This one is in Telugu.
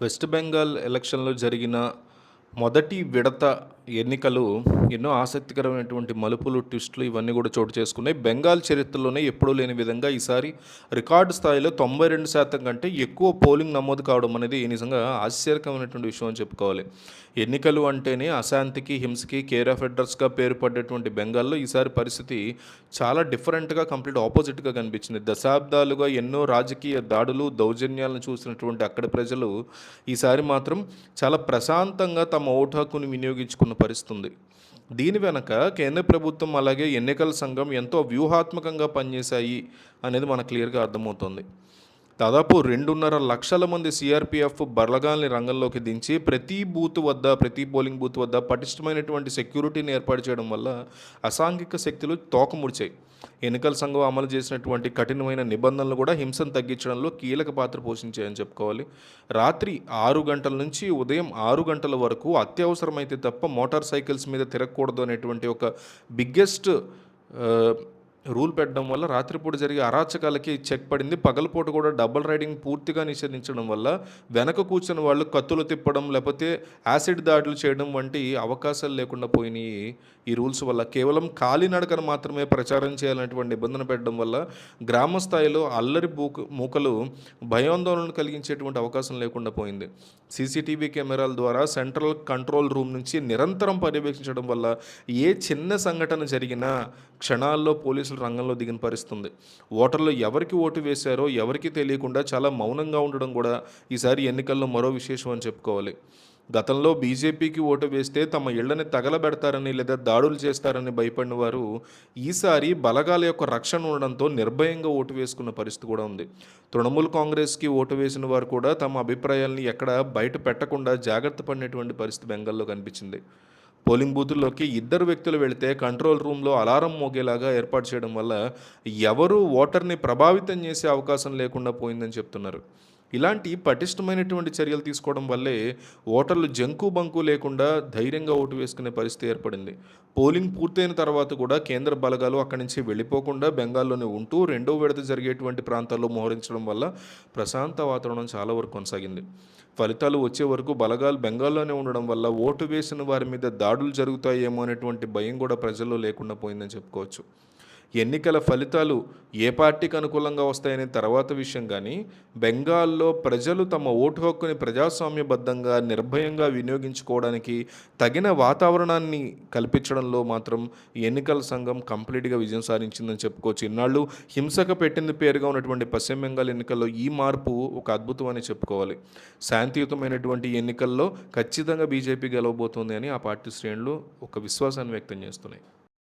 వెస్ట్ బెంగాల్ ఎలక్షన్‌లో జరిగిన మొదటి విడత ఎన్నికలు ఎన్నో ఆసక్తికరమైనటువంటి మలుపులు, ట్విస్టులు ఇవన్నీ కూడా చోటు చేసుకున్నాయి. బెంగాల్ చరిత్రలోనే ఎప్పుడూ లేని విధంగా ఈసారి రికార్డు స్థాయిలో 92% కంటే ఎక్కువ పోలింగ్ నమోదు కావడం అనేది నిజంగా ఆశ్చర్యకరమైనటువంటి విషయం అని చెప్పుకోవాలి. ఎన్నికలు అంటేనే అశాంతికి, హింసకి కేర్ ఆఫ్ అడ్రస్‌గా పేరు పడ్డటువంటి బెంగాల్‌లో ఈసారి పరిస్థితి చాలా డిఫరెంట్‌గా, కంప్లీట్ ఆపోజిట్‌గా కనిపించింది. దశాబ్దాలుగా ఎన్నో రాజకీయ దాడులు, దౌర్జన్యాలను చూసినటువంటి అక్కడి ప్రజలు ఈసారి మాత్రం చాలా ప్రశాంతంగా తమ ఓటు హక్కుని వినియోగించుకున్న పరిస్థితి ఉంది. దీని వెనక కేంద్ర ప్రభుత్వం అలాగే ఎన్నికల సంఘం ఎంతో వ్యూహాత్మకంగా పనిచేశాయి అనేది మనకు క్లియర్గా అర్థమవుతుంది. దాదాపు 2.5 లక్షల మంది సిఆర్పిఎఫ్ బలగాల్ని రంగంలోకి దించి ప్రతి పోలింగ్ బూత్ వద్ద పటిష్టమైనటువంటి సెక్యూరిటీని ఏర్పాటు చేయడం వల్ల అసాంఘిక శక్తులు తోకముడిచాయి. ఎన్నికల సంఘం అమలు చేసినటువంటి కఠినమైన నిబంధనలు కూడా హింసను తగ్గించడంలో కీలక పాత్ర పోషించాయని చెప్పుకోవాలి. రాత్రి 6 గంటల నుంచి ఉదయం 6 గంటల వరకు అత్యవసరమైతే తప్ప మోటార్ సైకిల్స్ మీద తిరగకూడదు అనేటువంటి ఒక బిగ్గెస్ట్ రూల్ పెట్టడం వల్ల రాత్రిపూట జరిగే అరాచకాలకి చెక్ పడింది. పగలపూట కూడా డబుల్ రైడింగ్ పూర్తిగా నిషేధించడం వల్ల వెనక కూర్చున్న వాళ్ళు కత్తులు తిప్పడం, లేకపోతే యాసిడ్ దాడులు చేయడం వంటి అవకాశాలు లేకుండా పోయినాయి. ఈ రూల్స్ వల్ల కేవలం కాలినడకను మాత్రమే ప్రచారం చేయాలనేటువంటి నిబంధన పెట్టడం వల్ల గ్రామ స్థాయిలో అల్లరి మూకలు భయాందోళన కలిగించేటువంటి అవకాశం లేకుండా పోయింది. సీసీటీవీ కెమెరాల ద్వారా సెంట్రల్ కంట్రోల్ రూమ్ నుంచి నిరంతరం పర్యవేక్షించడం వల్ల ఏ చిన్న సంఘటన జరిగినా క్షణాల్లో పోలీసులు రంగంలో దిగిన పరిస్థితుంది. ఓటర్లు ఎవరికి ఓటు వేశారో ఎవరికి తెలియకుండా చాలా మౌనంగా ఉండడం కూడా ఈసారి ఎన్నికల్లో మరో విశేషం అని చెప్పుకోవాలి. గతంలో బీజేపీకి ఓటు వేస్తే తమ ఇళ్లని తగలబెడతారని లేదా దాడులు చేస్తారని భయపడిన వారు ఈసారి బలగాల యొక్క రక్షణ ఉండడంతో నిర్భయంగా ఓటు వేసుకున్న పరిస్థితి కూడా ఉంది. తృణమూల్ కాంగ్రెస్కి ఓటు వేసిన వారు కూడా తమ అభిప్రాయాల్ని ఎక్కడ బయట పెట్టకుండా జాగ్రత్త పడినటువంటి పరిస్థితి బెంగాల్లో కనిపించింది. పోలింగ్ బూతుల్లోకి 2 వ్యక్తులు వెళితే కంట్రోల్ రూమ్లో అలారం మోగేలాగా ఏర్పాటు చేయడం వల్ల ఎవరు ఓటర్ని ప్రభావితం చేసే అవకాశం లేకుండా పోయిందని చెప్తున్నారు. ఇలాంటి పటిష్టమైనటువంటి చర్యలు తీసుకోవడం వల్లే ఓటర్లు జంకు బంకు లేకుండా ధైర్యంగా ఓటు వేసుకునే పరిస్థితి ఏర్పడింది. పోలింగ్ పూర్తయిన తర్వాత కూడా కేంద్ర బలగాలు అక్కడి నుంచి వెళ్ళిపోకుండా బెంగాల్లోనే ఉంటూ రెండో విడత జరిగేటువంటి ప్రాంతాల్లో మోహరించడం వల్ల ప్రశాంత వాతావరణం చాలా వరకు కొనసాగింది. ఫలితాలు వచ్చే వరకు బలగాలు బెంగాల్లోనే ఉండడం వల్ల ఓటు వేసిన వారి మీద దాడులు జరుగుతాయేమో అనేటువంటి భయం కూడా ప్రజల్లో లేకుండా పోయిందని చెప్పుకోవచ్చు. ఎన్నికల ఫలితాలు ఏ పార్టీకి అనుకూలంగా వస్తాయనే తర్వాత విషయం, కానీ బెంగాల్లో ప్రజలు తమ ఓటు హక్కుని ప్రజాస్వామ్యబద్ధంగా నిర్భయంగా వినియోగించుకోవడానికి తగిన వాతావరణాన్ని కల్పించడంలో మాత్రం ఎన్నికల సంఘం కంప్లీట్గా విజయం సాధించిందని చెప్పుకోవచ్చు. ఇన్నాళ్ళు హింసకు పెట్టింది పేరుగా ఉన్నటువంటి పశ్చిమ బెంగాల్ ఎన్నికల్లో ఈ మార్పు ఒక అద్భుతం అని చెప్పుకోవాలి. శాంతియుతమైనటువంటి ఎన్నికల్లో ఖచ్చితంగా బీజేపీ గెలవబోతోంది అని ఆ పార్టీ శ్రేణులు ఒక విశ్వాసాన్ని వ్యక్తం చేస్తున్నాయి.